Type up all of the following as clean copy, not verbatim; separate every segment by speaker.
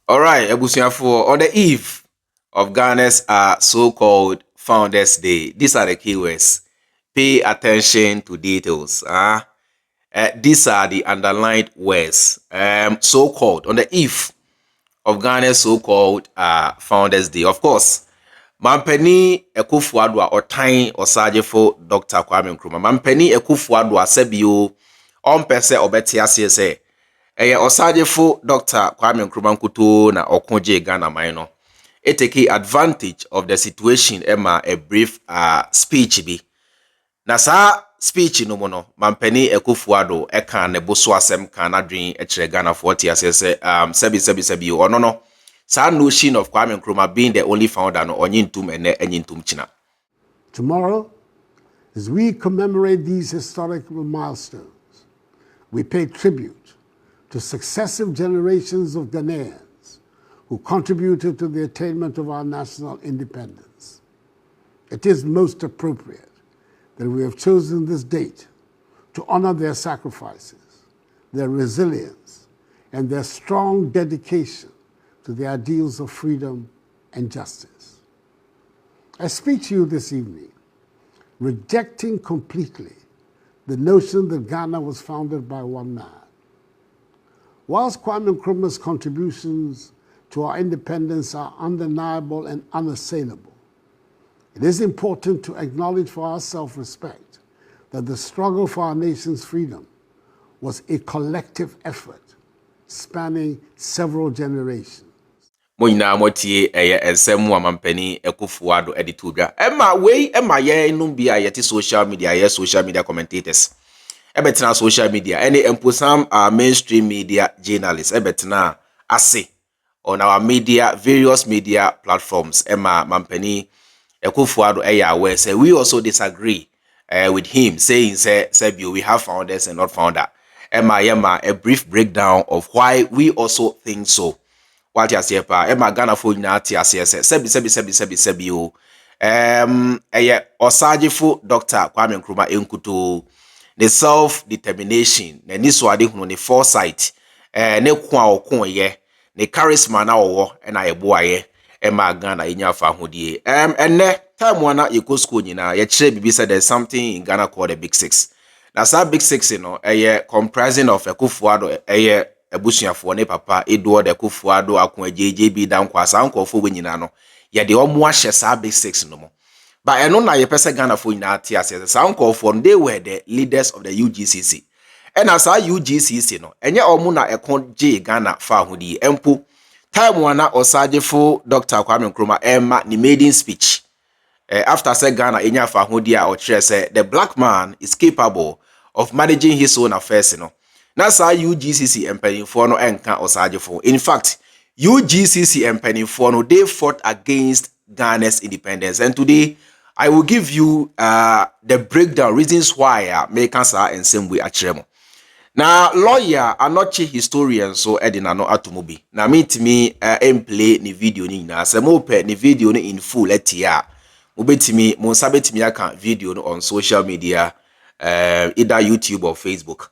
Speaker 1: All right, Ebusiafo, on the eve of Ghana's so-called Founders Day, these are the keywords. Pay attention to details. These are the underlined words. So-called, on the eve of Ghana's so-called Founders Day. Of course, Mampeni Akufo-Addo Otan Osagyefo Dr Kwame Nkrumah. Mampeni Akufo-Addo asebio ompese obeti asese. Osagyefo Dr Kwame Nkrumah nkuto na okonje Ghana man no. It take advantage of the situation ema a brief speech bi. Na saa speech no mo no Mampeni Akufo-Addo eka ne boso asem kan na dwen ekire Ghana for ti asese sebi ono no. Sa notion of Kwame Nkrumah being the only founder no onyintum ene enyintum china.
Speaker 2: Tomorrow, as we commemorate these historical milestones, we pay tribute to successive generations of Ghanaians who contributed to the attainment of our national independence. It is most appropriate that we have chosen this date to honor their sacrifices, their resilience, and their strong dedication to the ideals of freedom and justice. I speak to you this evening rejecting completely the notion that Ghana was founded by one man. Whilst Kwame Nkrumah's contributions to our independence are undeniable and unassailable, it is important to acknowledge for our self-respect that the struggle for our nation's freedom was a collective effort spanning several generations.
Speaker 1: Moyina motie ensem wa Mampeni Akufo-Addo editudwa. Emma ye num bia yeti social media commentators. Ebetena social media any emposam mainstream media journalists ebetena ase on our various media platforms. Emma Mampeni Akufo-Addo aware say we also disagree with him, saying say we have founders and not founder. Emma a brief breakdown of why we also think so. What you say pa Emma Ghana for na ti asese sebi o Osagyefo Dr Kwame Nkrumah enkuto the self determination na ni so ade hunu ne foresight ne ko a okon ye ne charisma na wo na ye boaye Emma Ghana enya fa hodie enne time wana ye go school nyina ye kire bibi say there's something in Ghana called the Big Six. Na sa Big Six no comprising of Akufo-Addo Ebusiafo ne papa Addo Akufo-Addo akon JB Danquah sa nkofo we nyina no ye de omo ahye sa Big Six no mo. But eno na ye pese Ghana for nyina ati ase sa nkofo they were the leaders of the UGCC. And as our UGCC no enye omo na ekon J Ghana fa hodi empo time wana Osagyefo Dr Kwame Nkrumah emma ni maiden speech after say Ghana enya fa hodi a o kire say the black man is capable of managing his own affairs no. Na sa UGCC empanifo no enka Osagyefo. In fact, UGCC empanifo no they fought against Ghana's independence, and today I will give you the breakdown reasons why make us and same way akyeremo. Na lawyer Anokye Historian so edina no atomobi. Na meet me play ni video ni na se mo pe ni video ni in full etia. Mo betimi mo sabetimi aka video no on social media either YouTube or Facebook.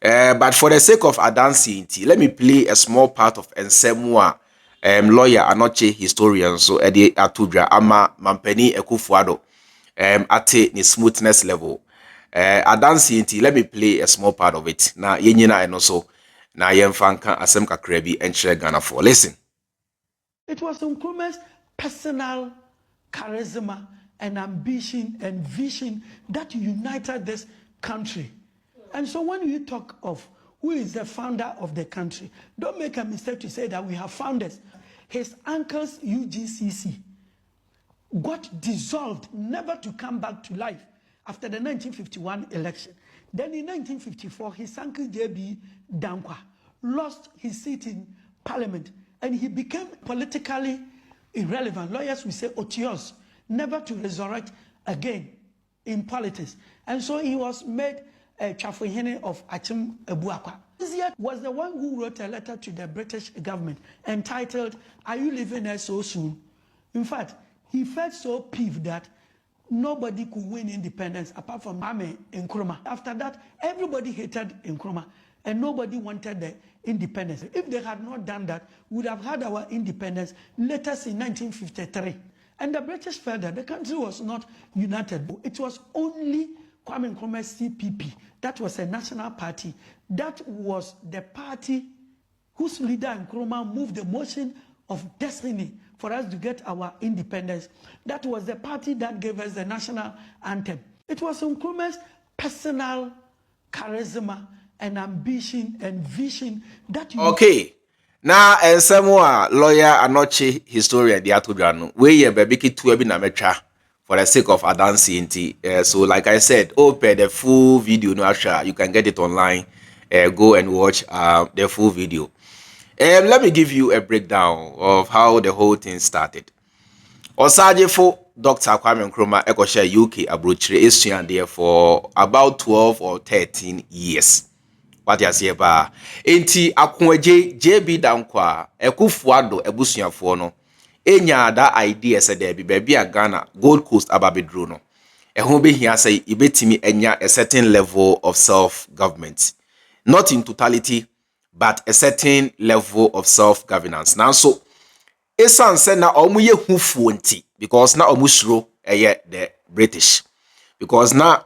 Speaker 1: But for the sake of adansi, let me play a small part of Ensemwa lawyer Anokye Historian so edi atudra ama Mampeni Akufo-Addo ate ni smoothness level. Adansi, let me play a small part of it. Na yenyina eno so na yemfanka asem kakra bi enkyere Ghana for. Listen.
Speaker 3: It was Nkrumah's personal charisma and ambition and vision that united this country. And so when you talk of who is the founder of the country, don't make a mistake to say that we have founders. His uncle's UGCC got dissolved, never to come back to life after the 1951 election. Then in 1954, his uncle JB Danquah lost his seat in parliament and he became politically irrelevant. Lawyers will say otious, never to resurrect again in politics. And so he was made a Chafuhene of Achim Ebuakwa. This was the one who wrote a letter to the British government entitled, "Are you leaving us so soon?" In fact, he felt so peeved that nobody could win independence apart from Kwame Nkrumah. After that, everybody hated Nkrumah. and nobody wanted the independence. If they had not done that, we would have had our independence latest in 1953. And the British felt that the country was not united. It was only Kwame Nkrumah's CPP, that was a national party, that was the party whose leader Nkrumah moved the motion of destiny for us to get our independence. That was the party that gave us the national anthem. It was Nkrumah's personal charisma and ambition and vision that you...
Speaker 1: Okay. Now, and someone lawyer Anokye Historian, the Atudano, where you baby to be na mecha for the sake of advancing. So, like I said, open the full video. No, actually, you can get it online. Go and watch the full video. Let me give you a breakdown of how the whole thing started. Osagyefo Dr Kwame Nkrumah ekosha UK abrochire esuan there for about 12 or 13 years. What you say ba? Enti akonje JB Danquah Akufo-Addo ebusuafo no enya that idea said there be baby a Ghana Gold Coast ababedro no. Ehun be hia say ibetimi enya a certain level of self-government. Not in totality, but a certain level of self-governance. Now so esan say na omuye hufuo nti because na omusuro the British. Because now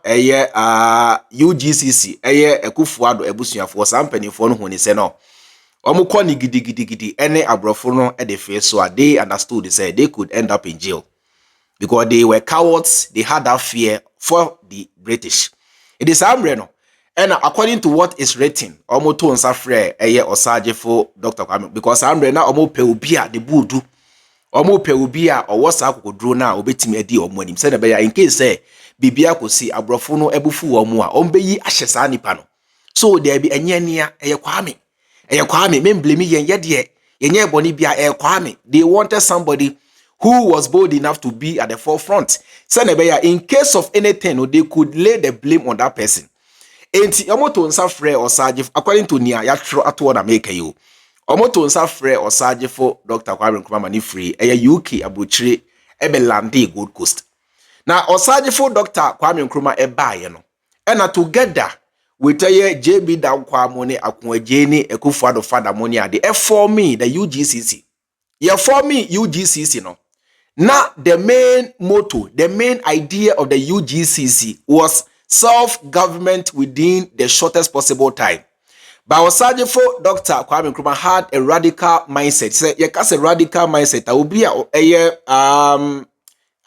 Speaker 1: UGCC Akufo-Addo ebusuafo sampanifo no honi se no omukọ ni gidi ene abrofo no e de face so they understood say they could end up in jail because they were cowards. They had that fear for the British. It is amre no, and according to what is written omoto nsa frɛ Osagyefo Dr Kwame, because amre na omo pe obi a de budu omo pe obi a owo sa akokodro na obetimi adi omo anim se na be ya in case say bibia kosi abrofo no ebufu omo a ombeyi ahye sa nipa no. So there be enyania Kwame men blame yen yede yenye boni bia Kwame. They wanted somebody who was bold enough to be at the forefront. Se na be ya in case of anything they could lay the blame on that person. Enti omoto nsa frɛ Osagyefo according to nia yatro ato na make you omoto nsa frɛ Osagyefo Dr Kwame Nkrumah ni free UK abrochire lande Gold Coast. Now Osagyefo Dr Kwame Nkrumah ebaye no ena together with JB Danquah money Akonje Akufo-Addo father money ade for me the UGCC. Yeah, for me UGCC no. Now the main motto, the main idea of the UGCC was self-government within the shortest possible time. But Osagyefo Dr Kwame Nkrumah had a radical mindset. Say you can say radical mindset. I will be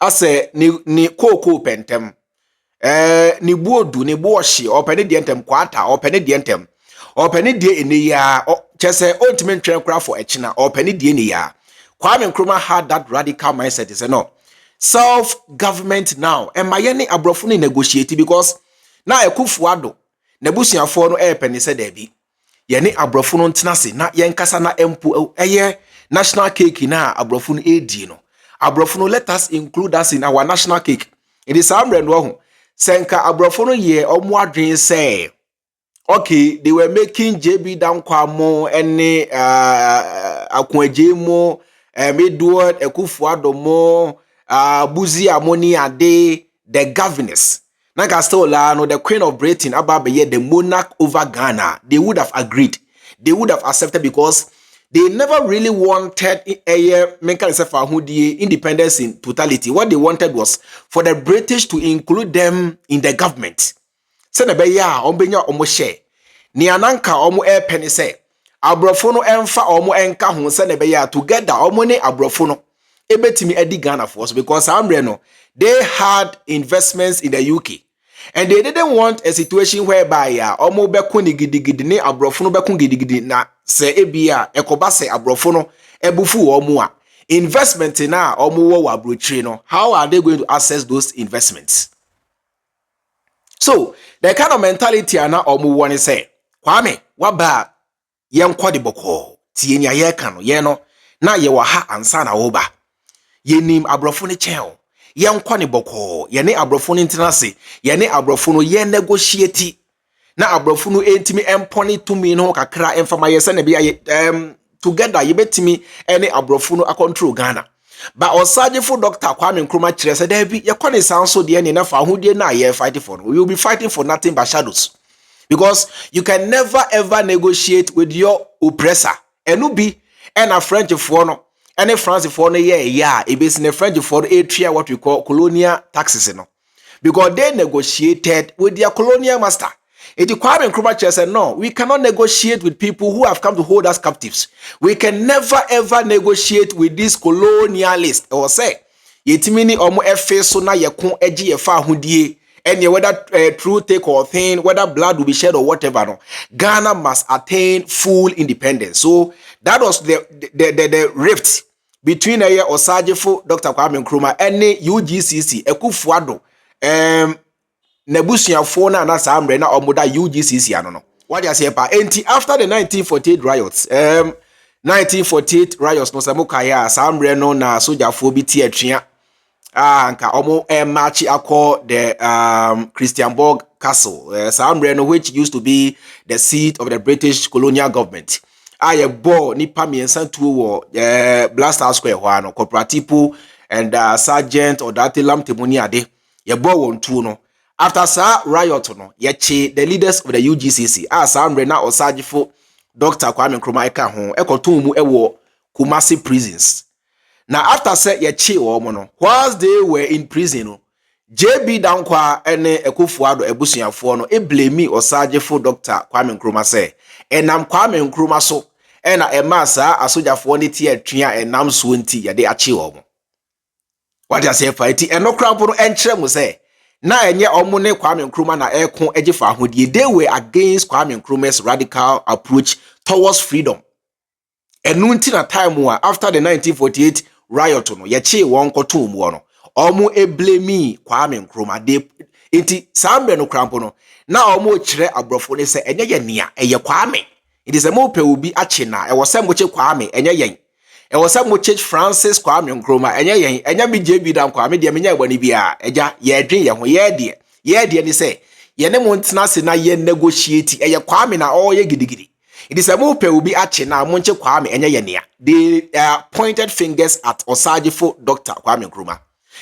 Speaker 1: ase ni koko pentem. Ni bodu ni boshi openi dientem kwata openi dientem. Openi die ni ya chese ultimate train craft for echina openi die ni ya. Kwame Nkrumah had that radical mindset. He said no. Self-government now. And my any abrofuni negotiate because now Akufo-Addo nebusuafo no penny said debi. Yeni abrofunu ntenase na yenkasa na empo national cake na abrofunu edi no. Abrofunu, let us include us in our national cake. It is amre no ho. Senka abrofunu ye omo adwen say okay, they were making JB Danquah mo ene Akonje mo Edward Akufo-Addo mo Buzi Amoni ade the governors. Naga still no the Queen of Britain ababeye the monarch over Ghana. They would have agreed. They would have accepted because they never really wanted independence in totality. What they wanted was for the British to include them in the government. Senebeya ombenya omo share. Ni ananka omo penny say abrofono emfa omo enka ho senebeya together omo ne abrofono ebetimi edi Ghana for us because amreno they had investments in the UK. And they didn't want a situation whereby omo beko ni gidigidi ne abrofono beko gidigidi na se ebia ekoba se abrofono ebufu omo a investment na omo wo abrochire no. How are they going to access those investments? So the kind of mentality na omo woni say Kwame waba yenkwa de boko tie nya ye ka no ye no na ye wa ha ansa na wo ba yenim abrofo ne chen yenkwa ne boko ye ne abrofo ne ntenase ye ne abrofo no ye negotiate na abrofo no entimi empone to me no kakra emfama ye se ne bia together ye betimi ene abrofo no control Ghana. But Osagyefo Dr Kwame Nkrumah kire se da bi ye kwane sanso de ne na fa hodie na ye fight for no. We will be fighting for nothing but shadows. Because you can never ever negotiate with your oppressor. And be and a French for no, and a France for no, yeah, it is in a French for a what we call colonial taxes, no, because they negotiated with their colonial master. It Kwame Nkrumah said, no, we cannot negotiate with people who have come to hold us captives. We can never ever negotiate with these colonialists. Or say, yetimini omo efe so na yekon eji yefa ahudie. And whether true take or thing, whether blood will be shed or whatever, no, Ghana must attain full independence. So that was the rift between Osagyefo Dr Kwame Nkrumah and UGCC Akufo-Addo nebusuafo na saa mre na omoda UGCC ano no. What you say pa enti after the 1948 riots 1948 riots no samukaya saa mre no na sojafo bi tie atwea nka omo march akọ the Christiansborg Castle saa mre no, which used to be the seat of the British colonial government. Aye bo nipa miensa tuo wo Blaster Square ho ano Corporativo and Sergeant Odatelam Temoniade ye bo won tuo no. After sa riot no, yeche the leaders of the UGCC saa mre na Osagyefo Dr Kwame Nkrumah eka ho ekoton mu ewo Kumasi prisons. Now after say yeche wo mo no, whilst they were in prison no, JB Danquah ene Akufo-Addo ebusuafo no blame Osagyefo Dr Kwame Nkrumah say enam Kwame Nkrumah so ena emasa asojafo ne tie atwea enam so nti ye de ache wo mo. What you say fight enokrampo no enkyere mo say na enye omo ne Kwame Nkrumah na ekon egifa ahodie. They were against Kwame Nkrumah's radical approach towards freedom. Enunti na time wa after the 1948 riot no yeche won koto mu no omo blame Kwame Nkrumah de enti sambe no krampo no na omo kire abrofo ne se enye ye nia eye Kwame. It is a mo pe obi ache na e wo se mo che Kwame enye yen. E wo se mo che Francis Kwame Nkrumah enye yen enye bi JB Danquah me de menya gbani bia eja ye dwen ye ho ye de ni se ye ne mo ntena se na ye negotiate eye Kwame na o ye gidigidi. It is a mo pe obi ache na mo che Kwame enye ye nia. They pointed fingers at Osagyefo Dr Kwame Nkrumah.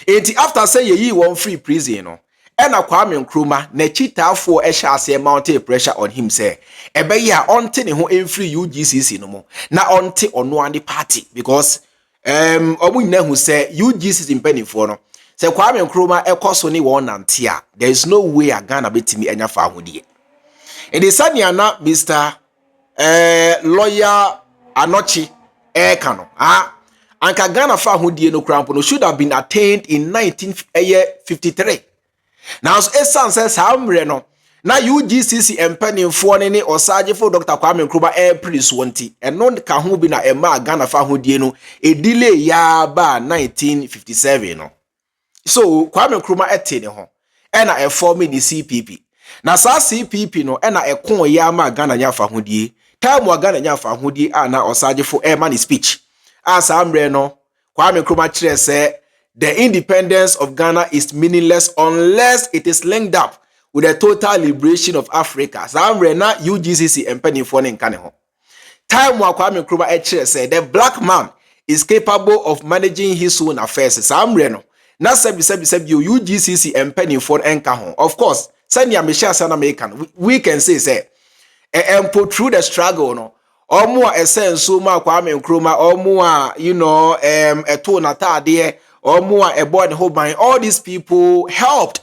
Speaker 1: Enti after say ye yi won free prison no, ena Kwame Nkrumah na chitafo ehya ase mounted pressure on him say ebe ya onte ne ho free UGCC no mo na onte ono ande party because omu nyina hu say UGCC mpanifo no say Kwame Nkrumah ekoso ni won nante a there is no way a Ghana betimi enya fa ahodie. It is sanya na Mr lawyer Anokye Kano anka Ghana fa ahodie no krampo no should have been attained in 1953. Now esan says hamre no na UGCC empanimfo ne Osagyefo Dr Kwame Nkrumah prince wonti eno ka ho bi na ema Ghana fa ahodie no delay ya ba 1957 no. So Kwame Nkrumah ete ne ho ena form the CPP. Na sa CPP no ena ekon ya ma Ghana nya fa ahodie. Time wa Ghana nya fa ahodie na Osagyefo man speech. As hamre no Kwame Nkrumah kire say the independence of Ghana is meaningless unless it is linked up with the total liberation of Africa. Samre na UGCC empanifo ne nka ne ho. Time wa Kwame Nkrumah ekire say the black man is capable of managing his own affairs. Samre no na sebi UGCC empanifo enka ho. Of course, sanya mesha sana American we can say put through the struggle no. Omo a esenso ma Kwame Nkrumah omo a eto na tade omo a ebo ne hoban, all these people helped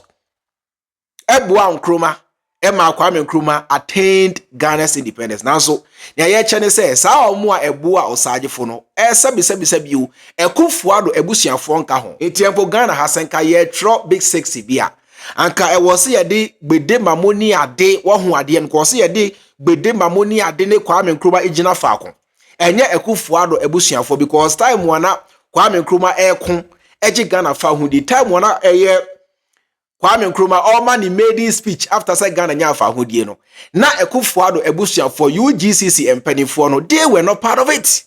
Speaker 1: Ebua Nkrumah Emma Kwame Nkrumah attained Ghana's independence. Now so na ye chene say sa omo a ebua Osagyefo no sebi you Akufo-Addo ebusuafo nka ho etiempo Ghana hasenka ye tro big 6 bia anka e wo se ye de gbede mamoni ade wo ho ade en ko se ye de gbede mamoni ade ne Kwame Nkrumah ejina faako enye Akufo-Addo ebusuafo because time wana Kwame Nkrumah ekon eji Ghana fa ho di time wana eye Kwame Nkrumah all man he made his speech after say Ghana nya fa ho die no na Akufo-Addo ebusuafo UGCC empanifo no they were not part of it.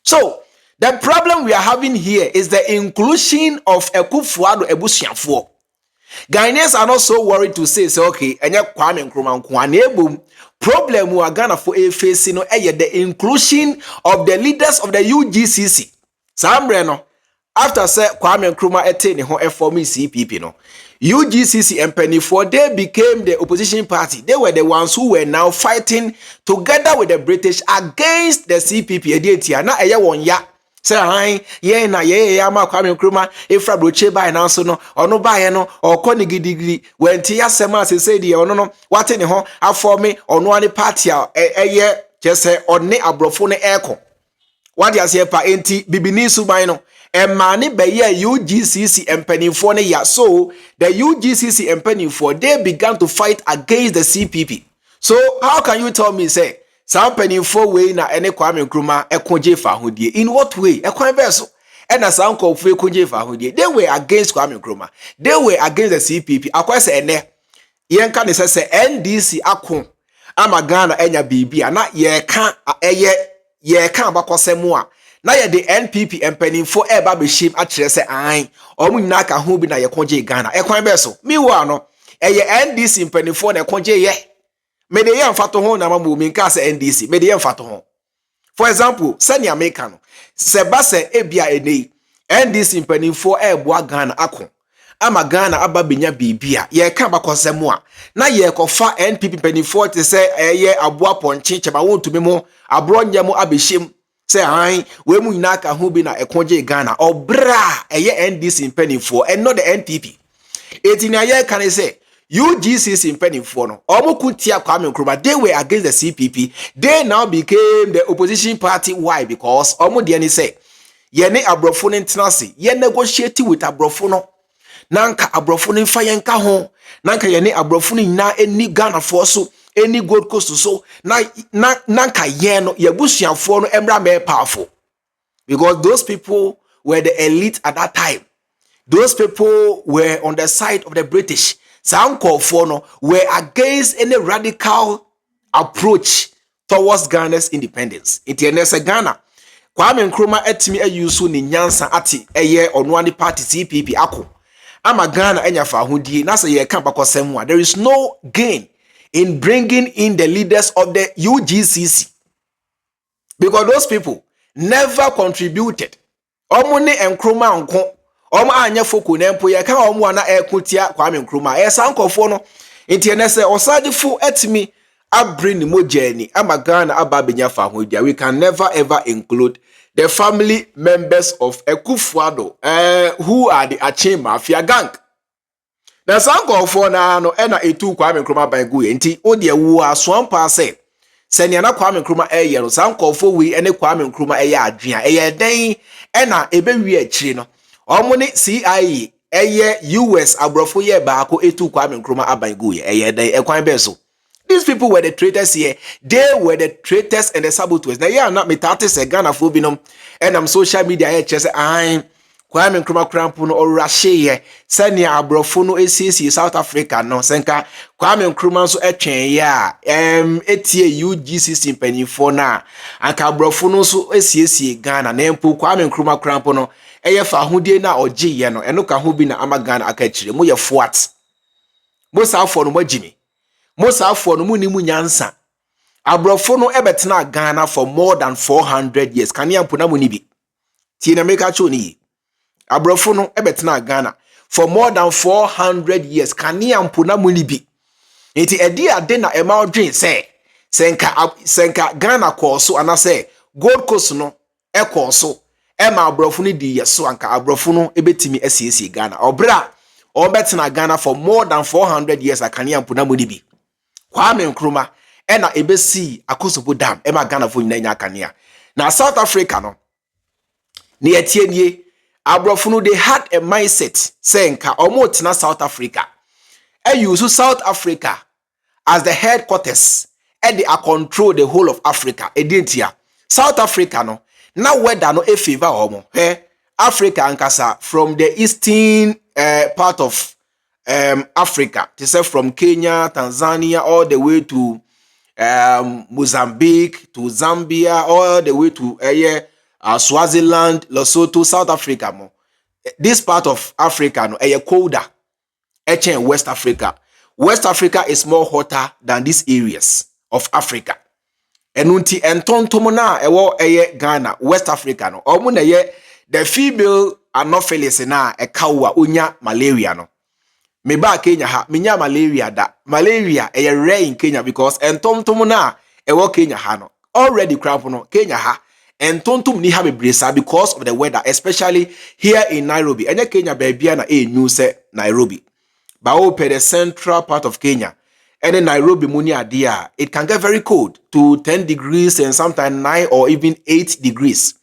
Speaker 1: So the problem we are having here is the inclusion of Akufo-Addo ebusuafo. Ghanaians are not so worried to say okay enye Kwame Nkrumah nkwa problem we are Ghana for facing no the inclusion of the leaders of the UGCC. Sambre no after say Kwame Nkrumah ete ne ho form CPP no UGCC and Pennyford, they became the opposition party. They were the ones who were now fighting together with the British against the CPP. Na eye won ya. Say hi, ye na ye ya ma Kwame Nkrumah efra broche by na so no ono ba ye no okọ ni gidigidi wenti ya sema se say de ono no wate ne ho afọ me ono ani party a eye chese one abrofo ne eko. Wadi ase pa enti bibini suban no emane beye UGCC empanifo ne ya. So the UGCC empanifo, they began to fight against the CPP. So how can you tell me say some empanifo way na ene Kwame Nkrumah ekonje fa hodie? In what way? Ekwan verso and as uncle fe ekonje fa hodie. They were against Kwame Nkrumah. They were against the CPP. Akwa se ene yenka ne se NDC akon ama Ghana enya bibia na ye ka ye ka abakosemu a na ye the NPP empanifo eba be shame akire se an omu nyina ka ho bi na ye konje Ghana ekwan be so mi wo ano eye NDC empanifo na konje ye me de ye mfato ho na mamu mi nka se NDC me de ye mfato ho. For example sani America no se ba se ebia enei NDC empanifo eboa Ghana akon ama Ghana aba benya bibia ye ka bakosemu a na ye kofa NPP empanifo te se eye aboa ponche cheba wontumi mo abro nyamo abehiem say han we mu nyina ka ho bi na ekonje Ghana obra eye NDC empanifo and not the NPP. Etinia ye can say UGCC empanifo no omokutia Kwame Nkrumah, they were against the CPP. They now became the opposition party. Why? Because omo de ni say ye ne abrofo ne ntenase ye negotiate with abrofo no nanka abrofo ne mfa yenka ho nanka ye ne abrofo ne nyina eni Ghana for so any Gold Coast so nanka ye no ye busuafo no emra me powerful, because those people were the elite at that time. Those people were on the side of the British. Some call for no were against any radical approach towards Ghana's independence. It's Ghana Kwame Nkrumah etimi ayusu ni nyansa ati eye onwani party CPP ako ama Ghana enya fa hodie na se ye ka bakosem a there is no gain in bringing in the leaders of the UGCC, because those people never contributed. Omo ne Nkrumah nko omo anya foko na mpo ye ka omo na ekotia Kwame Nkrumah sankofo no enti ene se Osagyefo etimi abring mojani ama Ghana aba benya fa hodie. We can never ever include the family members of Akufo-Addo who are the Ache Mafia gang. Na sankofo na no ena etu Kwame Nkrumah bangu enti odi ewu aswampa se senia na Kwame Nkrumah eye no sankofo we ene Kwame Nkrumah eye adwea eye den ena ebewi akire no omo ne CIA eye US abrofo ye baako etu Kwame Nkrumah abangu eye den ekwan beso. These people were the traitors here. They were the traitors and the saboteurs. Now, yeah, not me tate se Ghana phobinum and I'm social media here. Just I'm Kwame Nkrumah Krampuno or Rashe. Senia Abrofono ACC South Africa. No, Senka Kwame Nkrumah so etchen ya. Etie UGCC penifo na. Anka Abrofono so ACC Ghana. Nempo Kwame Nkrumah Krampuno. Eye fa hundie na oji ye no. Enoka hubi na ama Ghana akachire. Mo ye fuat. Mo sa afo no mo jimi. Most afọ no mu ni mu nyansa. Abrofo no ebetena Ghana for more than 400 years. Kani ampuna mu ni bi. Ti na meka cho ni. Abrofo no ebetena Ghana for more than 400 years. Kani ampuna mu ni bi. Enti edi ade na ema odwen se senka Ghana ko so ana se Gold Coast no e ko so ema abrofo no di yeso anka abrofo no ebetimi asiesi Ghana. Obra obetena Ghana for more than 400 years. Akani ampuna mu ni bi. Kwame Nkrumah ena ebesi Akosombo Dam ema Ghana fo nyina kanea. Na South Africa no ne etienie abrofo no they had a mindset say nka omo tena South Africa use South Africa as the headquarters and they are control the whole of Africa. Edentia South Africa no na weather no e favor omo Africa ankasa from the eastern part of Africa, to say from Kenya, Tanzania, all the way to Mozambique, to Zambia, all the way to Swaziland, Lesotho, South Africa. Mo. This part of Africa, no, colder. In West Africa. West Africa is more hotter than these areas of Africa. Enunti entontomona Ghana, West Africa. No, the female anopheles na kawa unya malaria no. me ba Kenya ha minya malaria da malaria rare in Kenya because entontom na ewo Kenya ha no already crap no Kenya ha entontom ni ha bebresa because of the weather, especially here in Nairobi. Enye Kenya baby na new say Nairobi, but open the central part of Kenya and in Nairobi muni adia, it can get very cold to 10 degrees and sometimes 9 or even 8 degrees.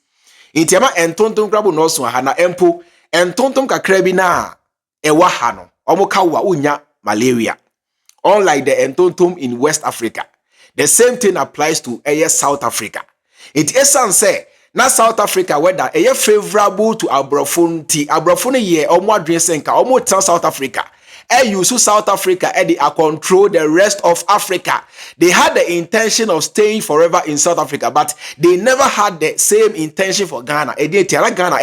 Speaker 1: Intiama entontom krabo no so ha na empo entontom kakra bi na ewa ha no omokawa unya malaria, unlike the entontom in West Africa. The same thing applies to South Africa. It is say na South Africa weather favorable to abrofo ti abrofo no ye omo adwen senka omo tell South Africa use South Africa they control the rest of Africa. They had the intention of staying forever in South Africa, but they never had the same intention for Ghana. They tell Ghana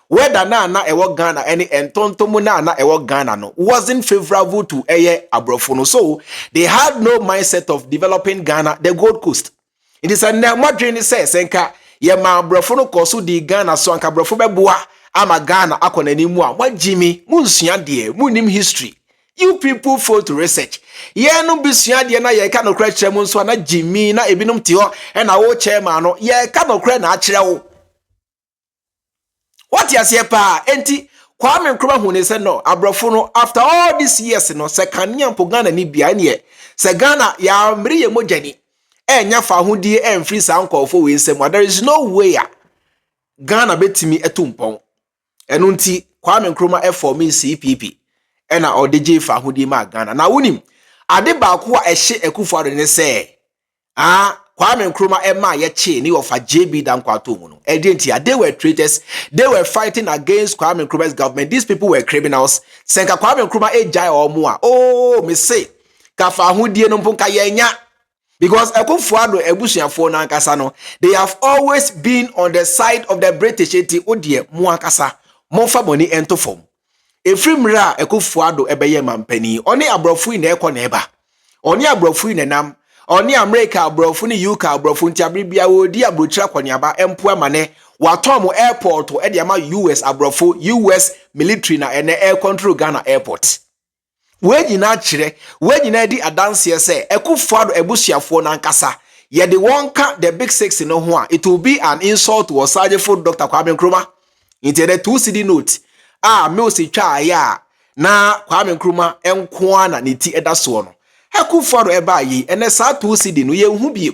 Speaker 1: whether na ewo Ghana any entontomo na ewo Ghana no wasn't favorable to abrofo no. So they had no mindset of developing Ghana, the Gold Coast. It is a modern say senka ye ma abrofo no koso di Ghana so anka abrofo beboa ama Ghana akọ n'animu a wa Jimmy munsua de munim history. You people fail to research. Ye no bisua de na ye ka no kra kyerɛ mu nso na Jimmy na ebinom te ho e na wo chairman no ye ka no kra na akyerɛ wo. What you say pa enti Kwame Nkrumah hu ne say no abrofo no after all these years no se kanea po Ghana ni bia ne se Ghana ya mri ye mojani enya fa hodie emfri sa nkofo we nsem. There is no way Ghana betimi etumpon. Enu nti Kwame Nkrumah form CPP ena odeje fa hodie ma Ghana. Na wonim ade ba ko a ehye Akufo-Addo ne say Kwame Nkrumah ma ye che ni ofa JB Danquah tomu no. They were traitors. They were fighting against Kwame Nkrumah's government. These people were criminals. Senka Kwame Nkrumah ejai omo a. Oh, me say ka fa hodie no mponka ye nya. Because Akufo-Addo ebusuafo na ankasa no, they have always been on the side of the British. Eti odie mu ankasa monfa boni ento fom. Efrimra Akufo-Addo ebeye mampani. Oni abrofo na ekọ na eba. Oni abrofo na nam. Oni America abrofo ni UK abrofo nti abribia odi abrochira kwaniaba empo amane. Watom airport e de ama US abrofo, US military na ene air control Ghana airport. We na chire, we na di adanse say Akufo-Addo ebusuafo na nkasa ye de wonka the big six no ho a it will be an insult to Osagyefo Dr Kwame Nkrumah. Into the 2 CD note me ositwa aya na Kwame Nkrumah enko na ne ti edaso no Akufo-Addo eba yi ene sa 2 CD no ye hu bi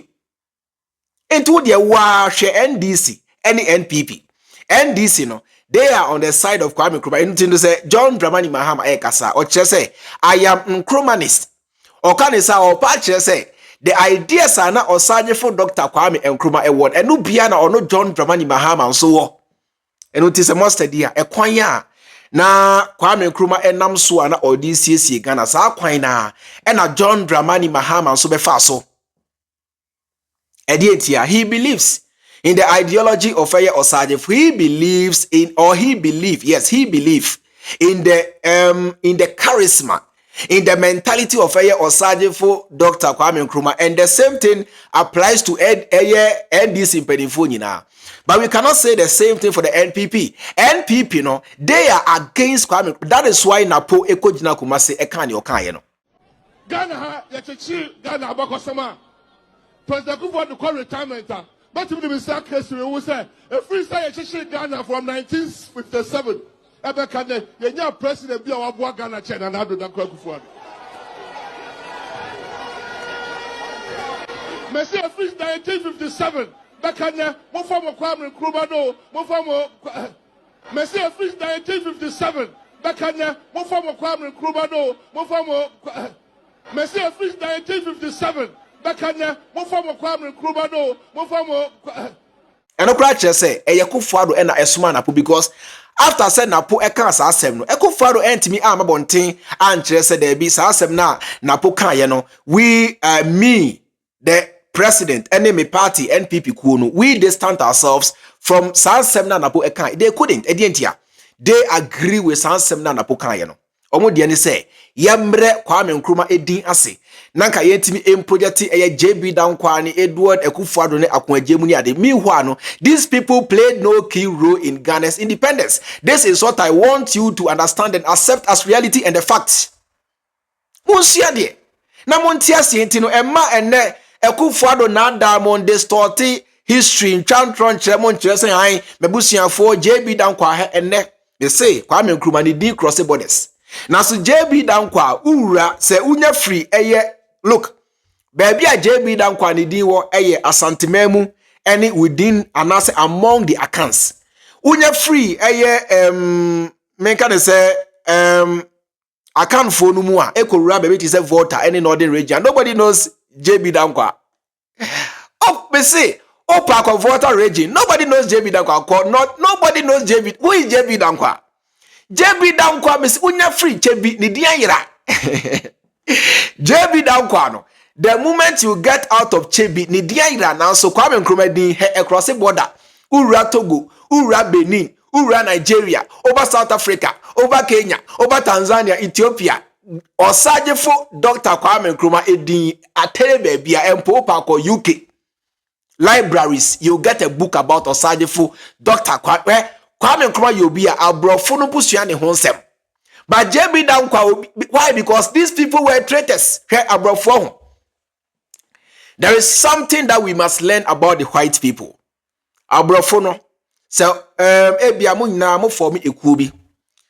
Speaker 1: enti de wa hwe NDC any NPP NDC no they are on the side of Kwame Nkrumah. Anything to say John Dramani Mahama ekasa or say I am Nkrumahist or can say or patch say the ideas are na Osagyefo Dr Kwame Nkrumah award and no biana or no John Dramani Mahama and so and it is a must idea a kwanya na Kwame Nkrumah enam so na odcc Ghana sa kwan na and a John Dramani Mahama so be fa so edietia. He believes in the ideology of Osagyefo. He believes in, or he believe, yes, he believe in the charisma, in the mentality of Osagyefo Dr Kwame Nkrumah, and the same thing applies to NDC Penifoni now. But we cannot say the same thing for the NPP. NPP, no, they are against Kwame. That is why Napo Eko Jina Kumase Ekani Okanye no.
Speaker 4: Ghana ha yachechi Ghana abakosama. President Akufo-Addo call retirement. But if the Mr. History will say a freestyle yachechi Ghana from 1957. Ebekane yenya president bi awabua Ghana chen and Addo Dankwa Akufo-Addo. Messi a freestyle 1957. Bekane mo form Kwame Nkrumah no mo form Messi a freestyle 1957. Bekane mo form Kwame Nkrumah no mo form Messi a freestyle 1957. Bekane mo form Kwame Nkrumah no mo form
Speaker 1: Anokye say Akufo-Addo na esuma na po because after said Napo eka sa asem no Akufo-Addo entimi amabonten ankyere say there be sa asem na Napo kan ye no we me the president enemy party NPP kuo no we distant ourselves from sa asem na Napo eka. They couldn't edientia they agree with sa asem na Napo kan ye no omo de ne say yemre Kwame Nkrumah edin ase nanka yetimi project JB Danquah ni Edward Akufo-Addo ne Akon-Agye ni ade. Meanwhile, these people played no key role in Ghana's independence. This is what I want you to understand and accept as reality and the facts. Munsia de na montia sienti no emma enne Akufo-Addo na diamond distorted history ntwantron kire mon kire sen han mebusuafo JB Danquah enne they say Kwame Nkrumah ni din cross borders. Na so JB Danquah ura se unya free look baby a JB Danquah ni din wo asantememu any within anase among the accounts unya free menka de say account for no mu a ekowura baby ti say voter any northern region. Nobody knows JB Danquah. Oh, me say park of voter region. Nobody knows JB Danquah. Nobody knows JB. Who is JB Danquah? JB Danquah miss unya free JB ni dianyira. JB Danquah no. The moment you get out of JB ni dianyira now so Kwame Nkrumah din across the border. Ura Togo, Ura Benin, Ura Nigeria, over South Africa, over Kenya, over Tanzania, Ethiopia. Osagyefo Dr Kwame Nkrumah edin atere bebia empo park UK. Libraries, you get a book about Osagyefo Dr Kwame Nkrumah you be a abrofo no busua ne honsem. But JB Danquah, why? Because these people were traitors. Abrofo. There is something that we must learn about the white people. Abrofo no. So ebia mo nyina mo form ekuo bi.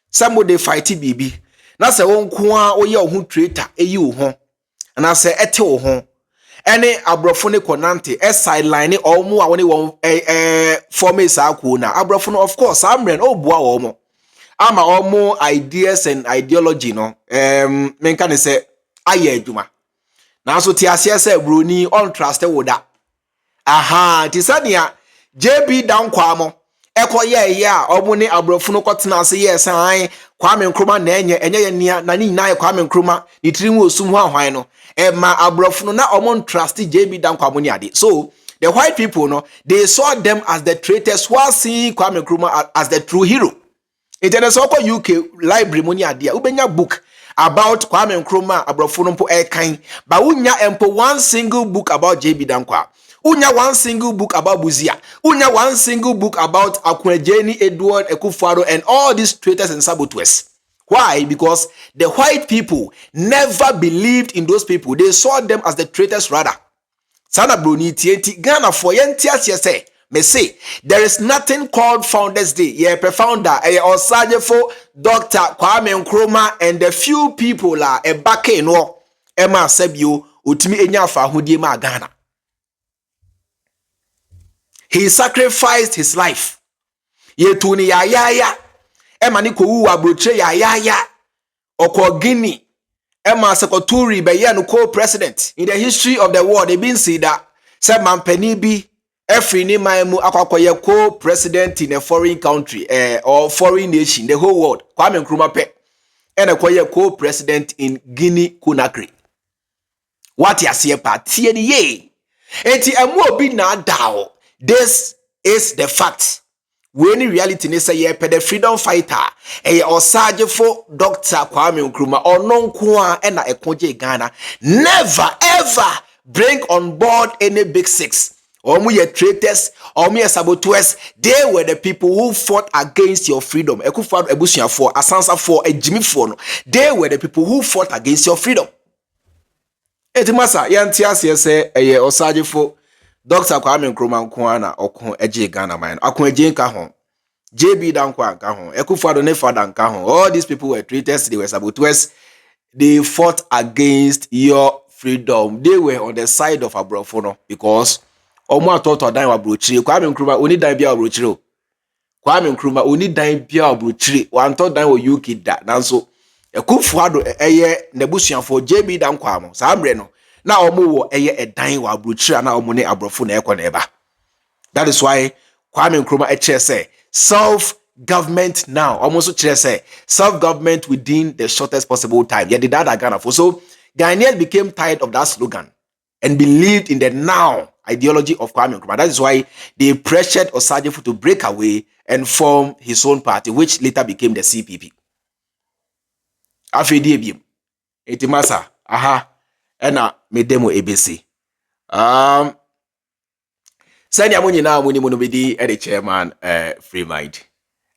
Speaker 1: Somebody fight bibi. Na se won ko a oye ohun traitor eyi wo ho. Na se ete wo ho. Ene abrofo ne konante sideline omo a woni won form esa ko na. Abrofo no of course amren obua wo mo. Ama omo ideas and ideology no menka ne se aye adwuma. Na so ti ase se broni on trust wo da. Aha, ti sania JB Danquah mo ekoye ya omo ne abrofo no kotena ase ye san Kwame Nkrumah na enye ye nia na ni nyina Kwame Nkrumah ni tirimu osum ho ahwan no ma abrofo no na omo trust JB Danquah mo ni ade. So the white people no they saw them as the traitors while seeing Kwame Nkrumah as the true hero. International UK library mo ni ade ubenya book about Kwame Nkrumah abrofo no mpo kan ba unya empo one single book about JB Danquah. Unya one single book about Buzia. Unya one single book about Akon-Agye Edward Akufo-Addo and all these traitors and saboteurs. Why? Because the white people never believed in those people. They saw them as the traitors rather. Sana broni tienti Ghana for yentias say. Me say there is nothing called Founders Day. Ye founder Osagyefo Dr Kwame Nkrumah and the few people la ebake no ema sebio utimi enya fa hodie ma Ghana. He sacrificed his life. Ye tuni ya. Ema ni ko wu abroche ya. Oko Guinea. Ema sekoturi be ye no co-president. In the history of the world, they been see that se mampani bi every ni maimu akwakoye co-president in a foreign country or foreign nation, the whole world. Kwame Nkrumah pe. Ena koye co-president in Guinea Conakry. What ya see pa tie ni ye. Enti emu obi na dao. This is the fact. When in reality, they say the freedom fighter, Osagyefo Dr Kwame Nkrumah, or non-kwa and Anokye Ghana, never ever bring on board any big six. Or me traitors, or me saboteurs. They were the people who fought against your freedom. Akufo-Addo ebusuafo, Asansa for a Jimmy for. They were the people who fought against your freedom. Etimasa yantias say Osagyefo Dr Kwame Nkrumah nkoana Akon-Agye Ghana man. Akon-Agye nka ho. JB Danquah nka ho. Akufo-Addo ne father nka ho. All these people were traitors, they were saboteurs. They fought against your freedom. They were on the side of abrofo no because omo atoto dan wa brochire. Kwame Nkrumah oni dan bia brochire. Kwame Nkrumah oni dan bia brochire. Wan to dan wo UK da. Nanso Akufo-Addo nebusuafo JB Danquah mo. Sa amre no na omo wo edan wa abrochire na omo ne abrofo na ekọ na eba. That is why Kwame Nkrumah say self-government now. Almost so say self-government within the shortest possible time. Yeah, did that Ghana for. So Ghanaians became tired of that slogan and believed in the now ideology of Kwame Nkrumah. That is why they pressured Osagyefo to break away and form his own party, which later became the CPP. Afedi ebiem. Etimasa, aha. ena me demo ebesi. Sanya mo nyina mo ni mo no bedi the chairman Freemind.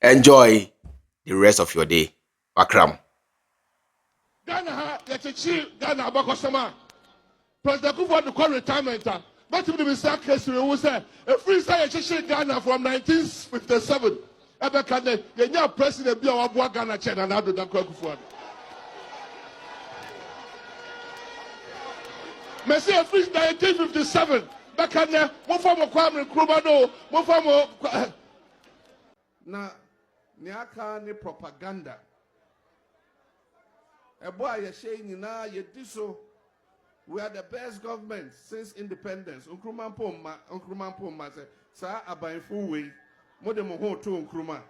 Speaker 1: Enjoy the rest of your day. Wakram.
Speaker 4: Ghana ha yachichi Ghana abakosama. President Akufo-Addo call retirement. But if the start case we say a free say yachichi Ghana from 1957. Ebe kane yenya president bi a wabua Ghana chair na Addo Dankwa Akufo-Addo. Messi a free 1957. Bekane mo form Kwame Nkrumah no mo form na niaka ni propaganda. Ebo a yehye nyina yediso. We are the best government since independence. Nkrumah Poma say sa abanfu we mo de mo ho to Nkrumah.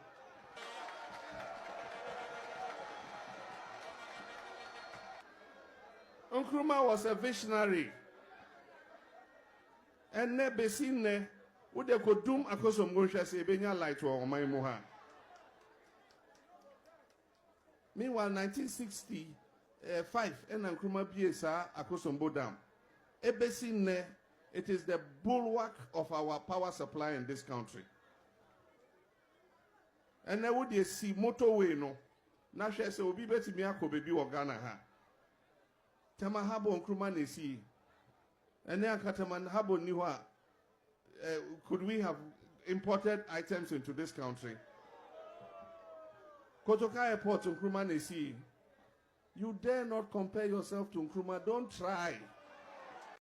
Speaker 4: Nkrumah was a visionary. And ne besine wo de kodum akosom gonhwa se ebenya light wo oman mu ha. Meanwhile 1965 and Nkrumah biesa akosombo dam. Ebesine, it is the bulwark of our power supply in this country. And now would you see motorway no? Na hwe se obi betimi akobebi wo Ghana ha. Tama habo Nkrumah na si. And then Kataman habo ni ho could we have imported items into this country? Kotoka Airport Nkrumah na si. You dare not compare yourself to Nkrumah. Don't try.